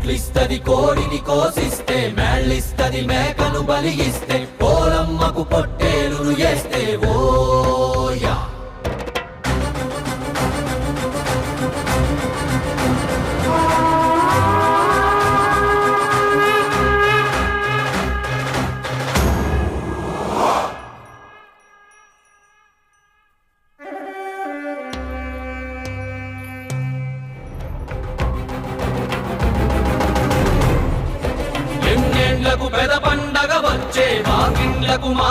పొట్లిస్తది కోడిని కోసిస్తే, మేళ్ళిస్తది మేకను బలిగిస్తే, పోలమ్మకు పొట్టేలును చేస్తే ఓయా. ఎన్నేళ్లకు పెద పండగ వచ్చే, మా ఇండ్లకు మా